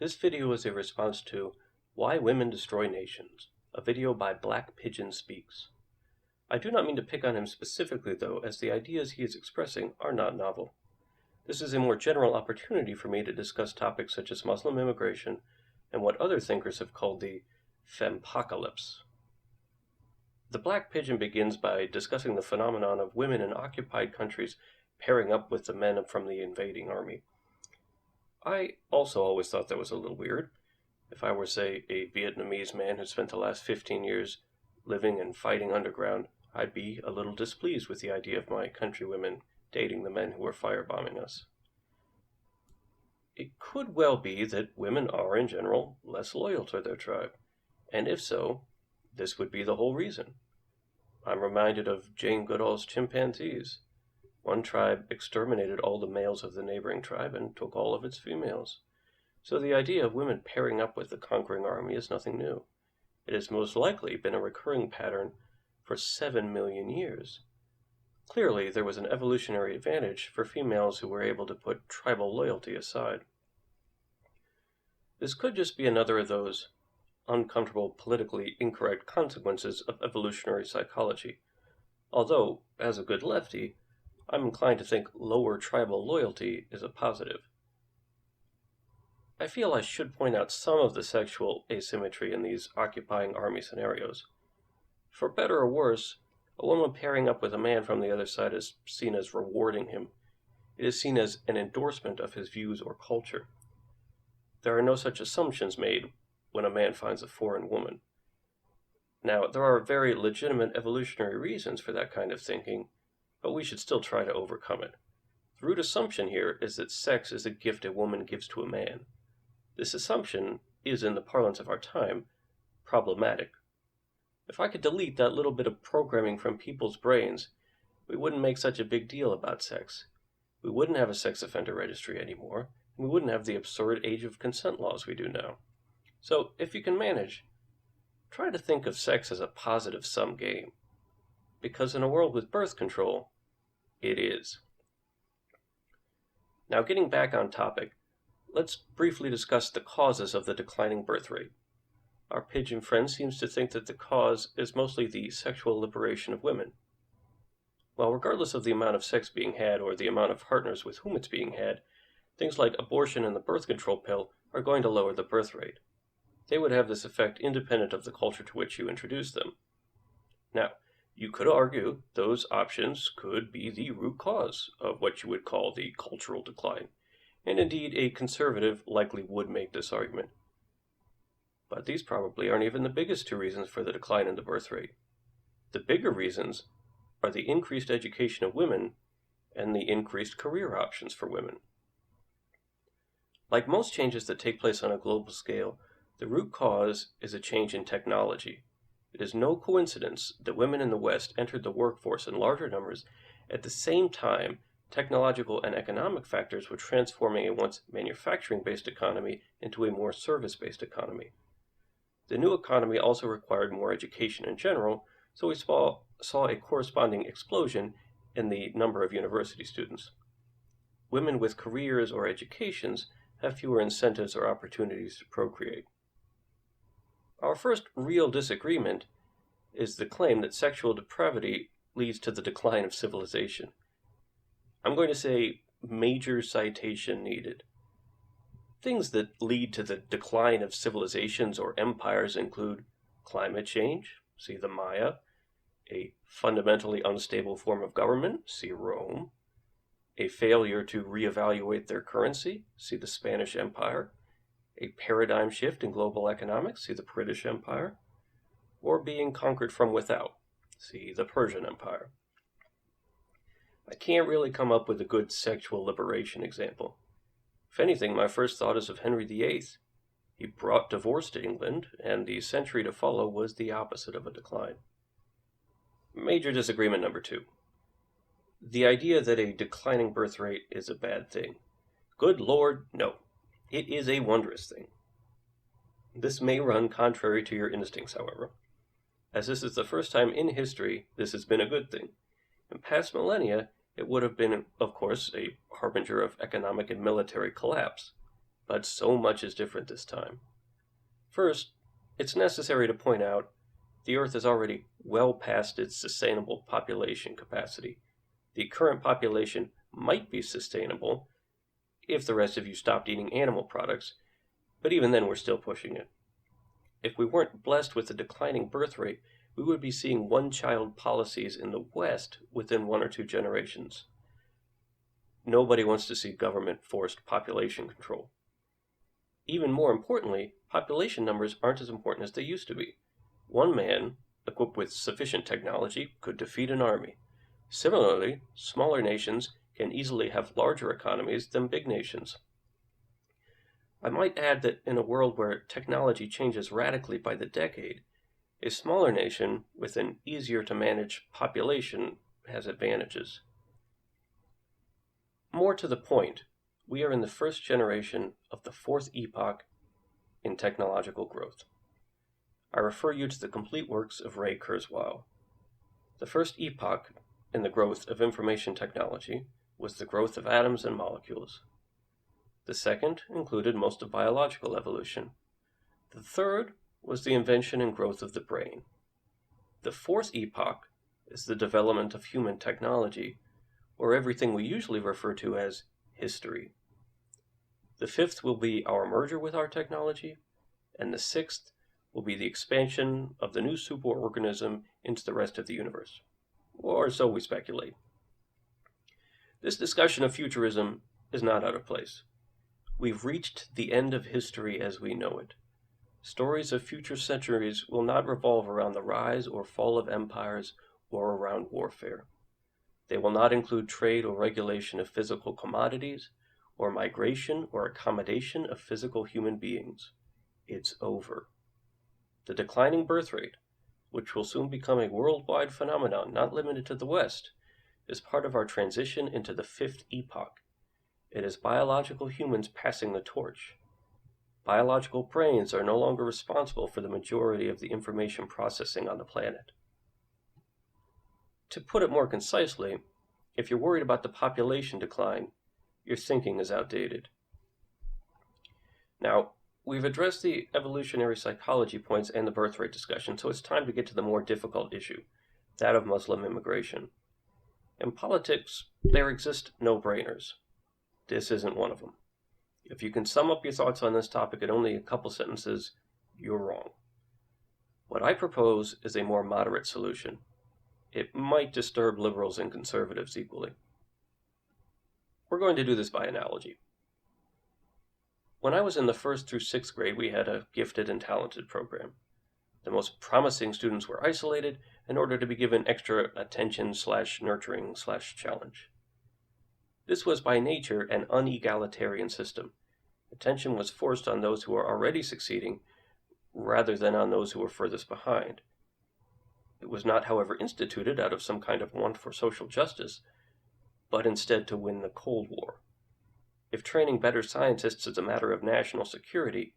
This video is a response to Why Women Destroy Nations, a video by Black Pigeon Speaks. I do not mean to pick on him specifically, though, as the ideas he is expressing are not novel. This is a more general opportunity for me to discuss topics such as Muslim immigration and what other thinkers have called the fempocalypse. The Black Pigeon begins by discussing the phenomenon of women in occupied countries pairing up with the men from the invading army. I also always thought that was a little weird. If I were, say, a Vietnamese man who spent the last 15 years living and fighting underground, I'd be a little displeased with the idea of my countrywomen dating the men who were firebombing us. It could well be that women are, in general, less loyal to their tribe, and if so, this would be the whole reason. I'm reminded of Jane Goodall's chimpanzees. One tribe exterminated all the males of the neighboring tribe and took all of its females. So the idea of women pairing up with the conquering army is nothing new. It has most likely been a recurring pattern for 7 million years. Clearly, there was an evolutionary advantage for females who were able to put tribal loyalty aside. This could just be another of those uncomfortable, politically incorrect consequences of evolutionary psychology, although, as a good lefty, I'm inclined to think lower tribal loyalty is a positive. I feel I should point out some of the sexual asymmetry in these occupying army scenarios. For better or worse, a woman pairing up with a man from the other side is seen as rewarding him. It is seen as an endorsement of his views or culture. There are no such assumptions made when a man finds a foreign woman. Now, there are very legitimate evolutionary reasons for that kind of thinking, but we should still try to overcome it. The root assumption here is that sex is a gift a woman gives to a man. This assumption is, in the parlance of our time, problematic. If I could delete that little bit of programming from people's brains, we wouldn't make such a big deal about sex. We wouldn't have a sex offender registry anymore, and we wouldn't have the absurd age of consent laws we do now. So, if you can manage, try to think of sex as a positive-sum game. Because in a world with birth control, it is. Now, getting back on topic, let's briefly discuss the causes of the declining birth rate. Our pigeon friend seems to think that the cause is mostly the sexual liberation of women. Well, regardless of the amount of sex being had or the amount of partners with whom it's being had, things like abortion and the birth control pill are going to lower the birth rate. They would have this effect independent of the culture to which you introduce them. Now, you could argue those options could be the root cause of what you would call the cultural decline, and indeed a conservative likely would make this argument. But these probably aren't even the biggest two reasons for the decline in the birth rate. The bigger reasons are the increased education of women and the increased career options for women. Like most changes that take place on a global scale, the root cause is a change in technology. It is no coincidence that women in the West entered the workforce in larger numbers at the same time technological and economic factors were transforming a once manufacturing-based economy into a more service-based economy. The new economy also required more education in general, so we saw a corresponding explosion in the number of university students. Women with careers or educations have fewer incentives or opportunities to procreate. Our first real disagreement is the claim that sexual depravity leads to the decline of civilization. I'm going to say major citation needed. Things that lead to the decline of civilizations or empires include climate change, see the Maya, a fundamentally unstable form of government, see Rome, a failure to reevaluate their currency, see the Spanish Empire, a paradigm shift in global economics, see the British Empire, or being conquered from without, see the Persian Empire. I can't really come up with a good sexual liberation example. If anything, my first thought is of Henry VIII. He brought divorce to England, and the century to follow was the opposite of a decline. Major disagreement number 2. The idea that a declining birth rate is a bad thing. Good Lord, no. It is a wondrous thing. This may run contrary to your instincts, however, as this is the first time in history this has been a good thing. In past millennia, it would have been, of course, a harbinger of economic and military collapse. but so much is different this time. First, it's necessary to point out the Earth is already well past its sustainable population capacity. The current population might be sustainable if the rest of you stopped eating animal products, but even then we're still pushing it. If we weren't blessed with a declining birth rate, we would be seeing one-child policies in the West within 1 or 2 generations. Nobody wants to see government-forced population control. Even more importantly, population numbers aren't as important as they used to be. One man, equipped with sufficient technology, could defeat an army. Similarly, smaller nations can easily have larger economies than big nations. I might add that in a world where technology changes radically by the decade, a smaller nation with an easier to manage population has advantages. More to the point, we are in the first generation of the fourth epoch in technological growth. I refer you to the complete works of Ray Kurzweil. The first epoch in the growth of information technology was the growth of atoms and molecules. The second included most of biological evolution. The third was the invention and growth of the brain. The fourth epoch is the development of human technology, or everything we usually refer to as history. The fifth will be our merger with our technology, and the sixth will be the expansion of the new superorganism into the rest of the universe. Or so we speculate. This discussion of futurism is not out of place. We've reached the end of history as we know it. Stories of future centuries will not revolve around the rise or fall of empires or around warfare. They will not include trade or regulation of physical commodities, or migration or accommodation of physical human beings. It's over. The declining birth rate, which will soon become a worldwide phenomenon not limited to the West, is part of our transition into the fifth epoch. It is biological humans passing the torch. Biological brains are no longer responsible for the majority of the information processing on the planet. To put it more concisely, if you're worried about the population decline, your thinking is outdated. Now, we've addressed the evolutionary psychology points and the birth rate discussion, so it's time to get to the more difficult issue, that of Muslim immigration. In politics, there exist no-brainers. This isn't one of them. If you can sum up your thoughts on this topic in only a couple sentences, you're wrong. What I propose is a more moderate solution. It might disturb liberals and conservatives equally. We're going to do this by analogy. When I was in the 1st through 6th grade, we had a gifted and talented program. The most promising students were isolated in order to be given extra attention/nurturing/challenge. This was by nature an unegalitarian system. Attention was forced on those who were already succeeding rather than on those who were furthest behind. It was not, however, instituted out of some kind of want for social justice, but instead to win the Cold War. If training better scientists is a matter of national security,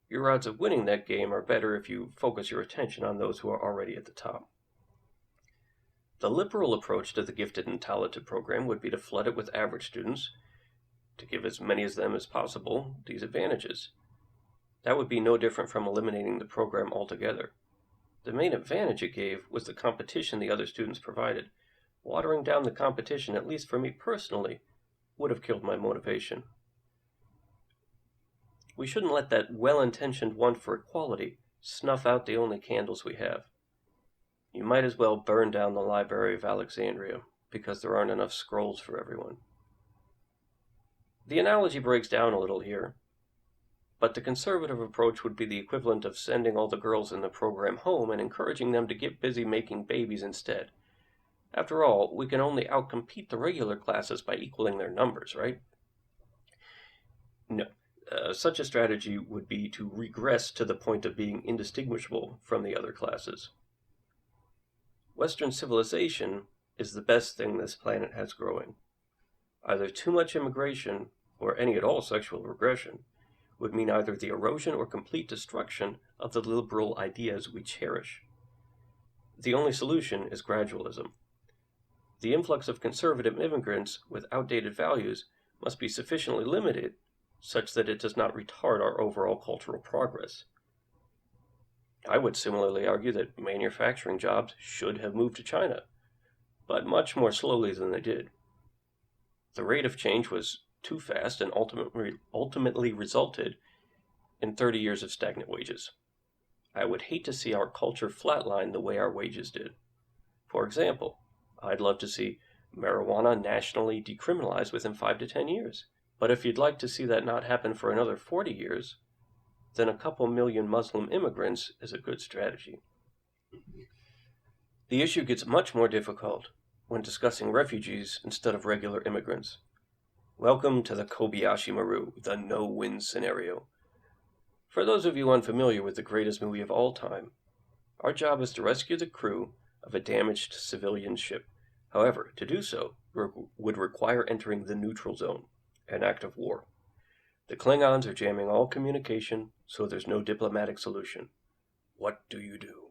your odds of winning that game are better if you focus your attention on those who are already at the top. The liberal approach to the gifted and talented program would be to flood it with average students, to give as many of them as possible these advantages. That would be no different from eliminating the program altogether. The main advantage it gave was the competition the other students provided. Watering down the competition, at least for me personally, would have killed my motivation. We shouldn't let that well-intentioned want for equality snuff out the only candles we have. You might as well burn down the Library of Alexandria, because there aren't enough scrolls for everyone. The analogy breaks down a little here, but the conservative approach would be the equivalent of sending all the girls in the program home and encouraging them to get busy making babies instead. After all, we can only outcompete the regular classes by equaling their numbers, right? No. Such a strategy would be to regress to the point of being indistinguishable from the other classes. Western civilization is the best thing this planet has growing. Either too much immigration, or any at all sexual regression, would mean either the erosion or complete destruction of the liberal ideas we cherish. The only solution is gradualism. The influx of conservative immigrants with outdated values must be sufficiently limited such that it does not retard our overall cultural progress. I would similarly argue that manufacturing jobs should have moved to China, but much more slowly than they did. The rate of change was too fast and ultimately resulted in 30 years of stagnant wages. I would hate to see our culture flatline the way our wages did. For example, I'd love to see marijuana nationally decriminalized within 5 to 10 years. But if you'd like to see that not happen for another 40 years, then a couple million Muslim immigrants is a good strategy. The issue gets much more difficult when discussing refugees instead of regular immigrants. Welcome to the Kobayashi Maru, the no-win scenario. For those of you unfamiliar with the greatest movie of all time, our job is to rescue the crew of a damaged civilian ship. However, to do so would require entering the neutral zone, an act of war. The Klingons are jamming all communication, so there's no diplomatic solution. What do you do?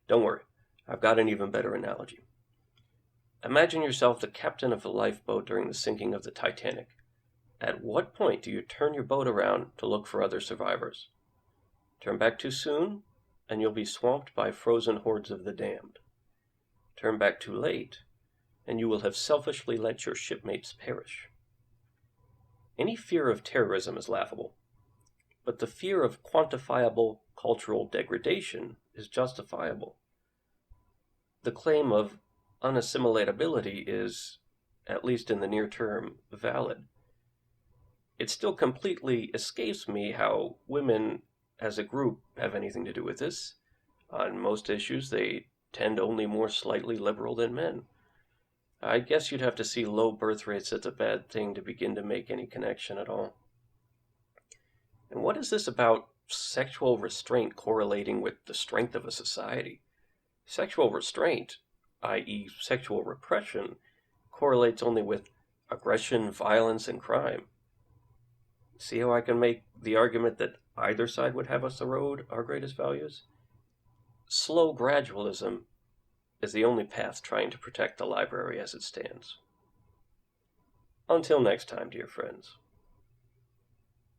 Don't worry, I've got an even better analogy. Imagine yourself the captain of a lifeboat during the sinking of the Titanic. At what point do you turn your boat around to look for other survivors? Turn back too soon, and you'll be swamped by frozen hordes of the damned. Turn back too late, and you will have selfishly let your shipmates perish. Any fear of terrorism is laughable, but the fear of quantifiable cultural degradation is justifiable. The claim of unassimilatability is, at least in the near term, valid. It still completely escapes me how women as a group have anything to do with this. On most issues, they tend only more slightly liberal than men. I guess you'd have to see low birth rates as a bad thing to begin to make any connection at all. And what is this about sexual restraint correlating with the strength of a society? Sexual restraint, i.e., sexual repression, correlates only with aggression, violence, and crime. See how I can make the argument that either side would have us erode our greatest values? Slow gradualism is the only path trying to protect the library as it stands. Until next time, dear friends.